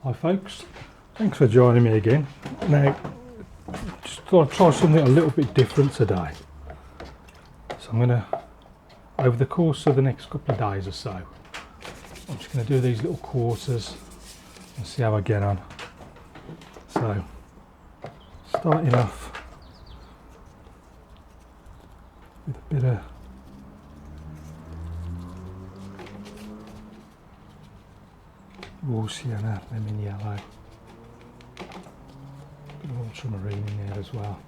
Hi folks, thanks for joining me again. Now, just thought I'd try something a little bit different today. So I'm going to, over the course of the next couple of days or so, I'm just going to do these little quarters and see how I get on. So, starting off with a bit of raw sienna, lemon yellow, bit of ultramarine in there as well.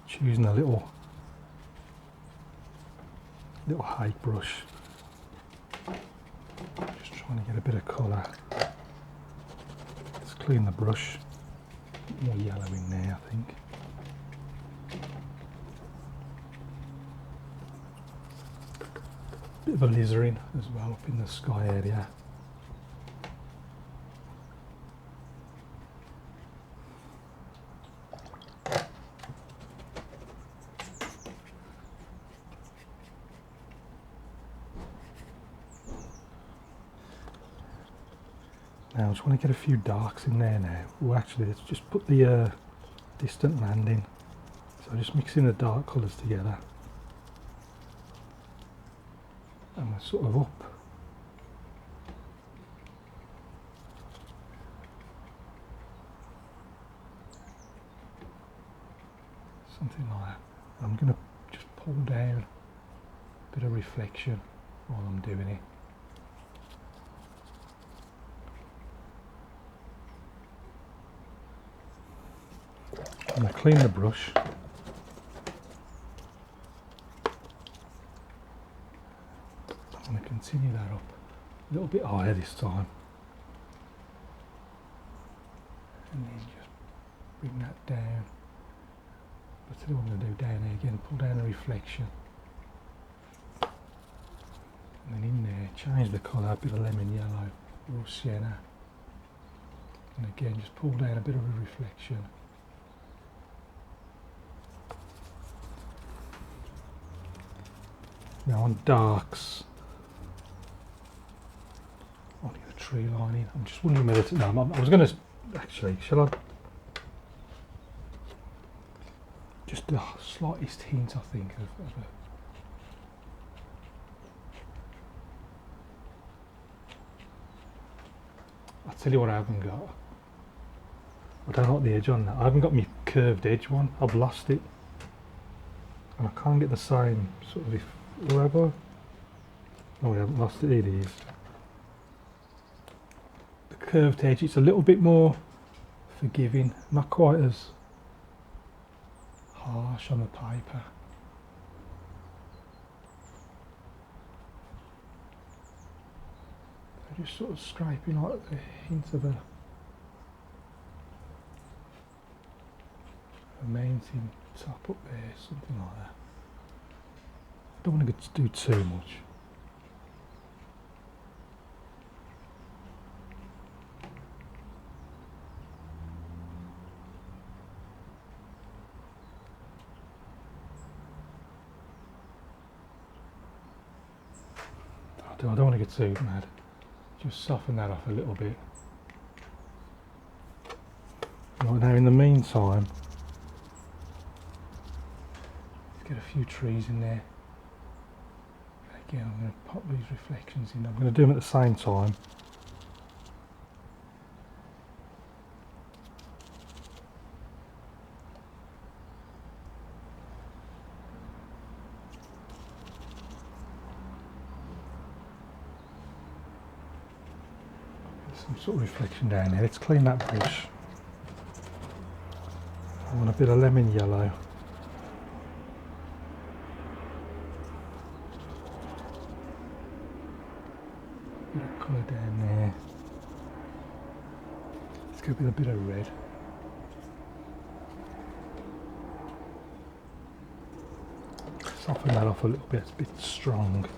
Choosing a little hake brush, just trying to get a bit of colour. Let's clean the brush, more yellow in there I think. Bit of alizarin as well up in the sky area. Now I just want to get a few darks in there now. Oh, actually, let's just put the distant land in. So just mixing the dark colours together. And we're sort of up. Something like that. I'm going to just pull down a bit of reflection while I'm doing it. I'm going to clean the brush. I'm going to continue that up a little bit higher this time. And then just bring that down. But today what I'm going to do down there again, pull down the reflection. And then in there, change the colour, a bit of lemon yellow, raw sienna. And again, just pull down a bit of a reflection. Now on darks, I'll get the tree line in. I'm just wondering whether to, no, I was going to, actually, shall I? Just the slightest hint, I think, of I'll tell you what I haven't got. I don't like the edge on that. I haven't got my curved edge one. I've lost it. And I can't get the same sort of, or have I? No, we haven't lost it, it is. The curved edge, it's a little bit more forgiving, not quite as harsh on the paper. So just sort of scraping like the hint of a mountain top up there, something like that. I don't want to do too much. I don't want to get too mad. Just soften that off a little bit. Right, now in the meantime, let's get a few trees in there. Again, I'm going to pop these reflections in. I'm going to do them at the same time. Some sort of reflection down there. Let's clean that brush. I want a bit of lemon yellow. Bit of colour down there. Let's go with a bit of red. Soften that off a little bit, it's a bit strong.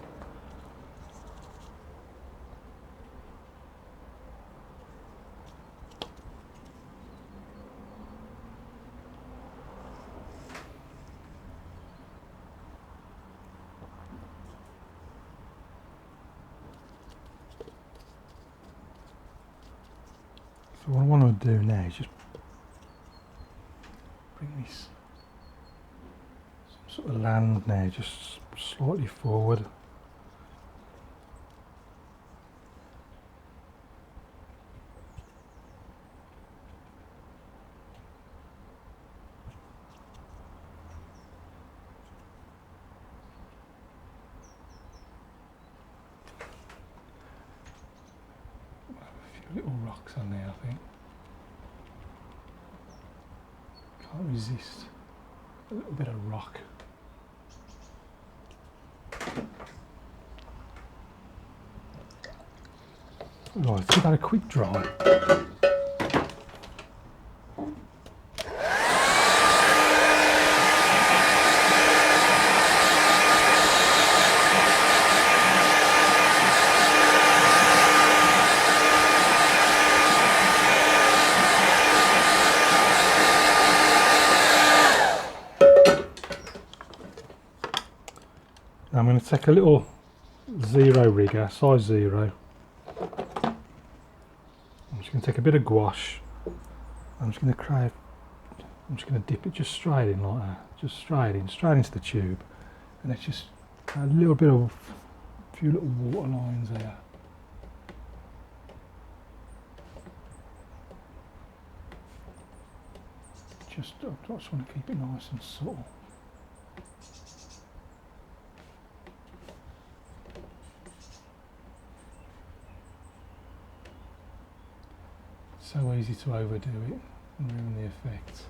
So what I want to do now is just bring this sort of land now just slightly forward. Little rocks on there, I think. Can't resist a little bit of rock. Right, give that a quick dry. I'm going to take a little zero rigger, size 0. I'm just going to take a bit of gouache. I'm just going to dip it just straight in like that, just straight into the tube, and it's just a little bit of a few little water lines there. I just want to keep it nice and subtle. So easy to overdo it and ruin the effect.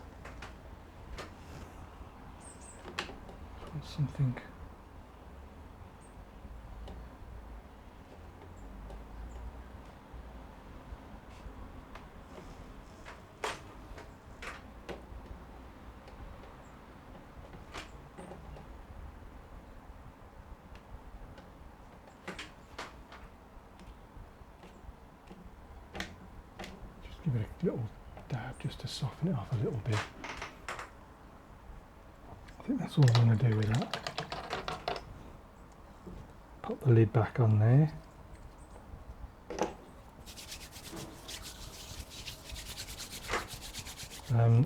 Something. Give it a little dab just to soften it off a little bit. I think that's all I'm going to do with that. Pop the lid back on there.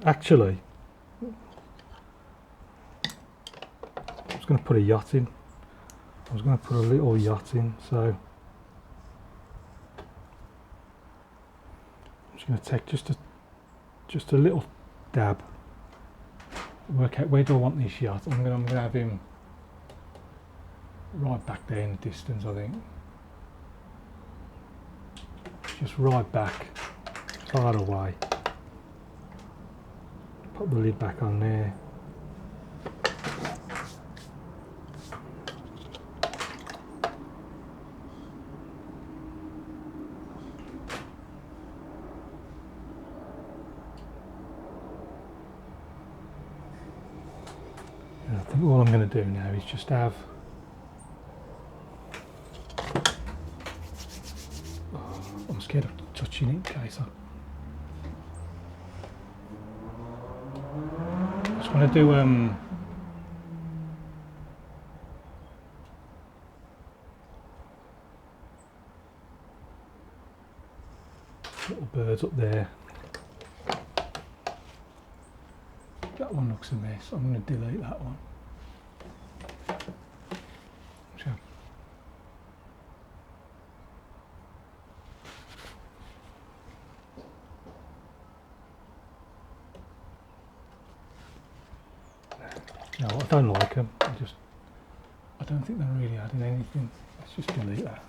Actually, I was going to put a yacht in. I was going to put a little yacht in, so I'm going to take just a little dab, work out where do I want this yacht. I'm going to have him right back there in the distance, I think. Just right back, far away. Put the lid back on there. I think all I'm going to do now is just have I'm scared of touching it in case I just want to do little birds up there. That one looks a mess. I'm going to delete that one. So. No, I don't like them. I don't think they're really adding anything. Let's just delete that.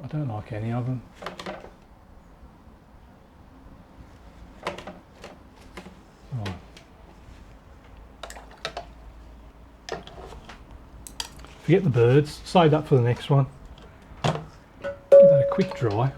I don't like any of them. Right. Forget the birds, save that for the next one. Give that a quick dry.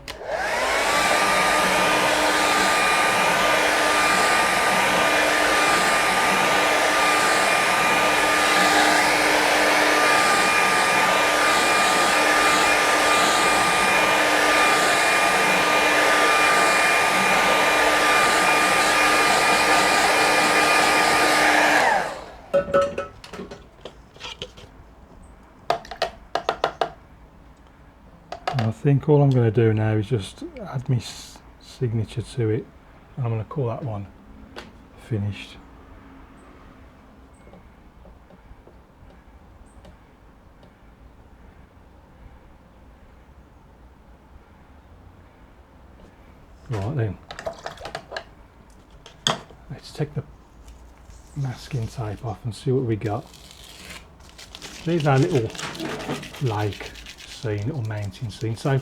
I think all I'm going to do now is just add my signature to it, and I'm going to call that one finished. Right then, let's take the masking tape off and see what we got. There's our little lake scene, little mountain scene. So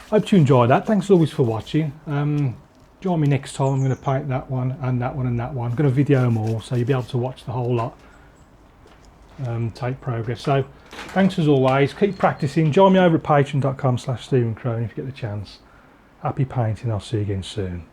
hope you enjoyed that. Thanks always for watching. Join me next time. I'm going to paint that one and that one and that one. I'm going to video them all so you'll be able to watch the whole lot, take progress. So thanks as always, keep practicing. Join me over at patreon.com/Stephen Crone if you get the chance. Happy painting, I'll see you again soon.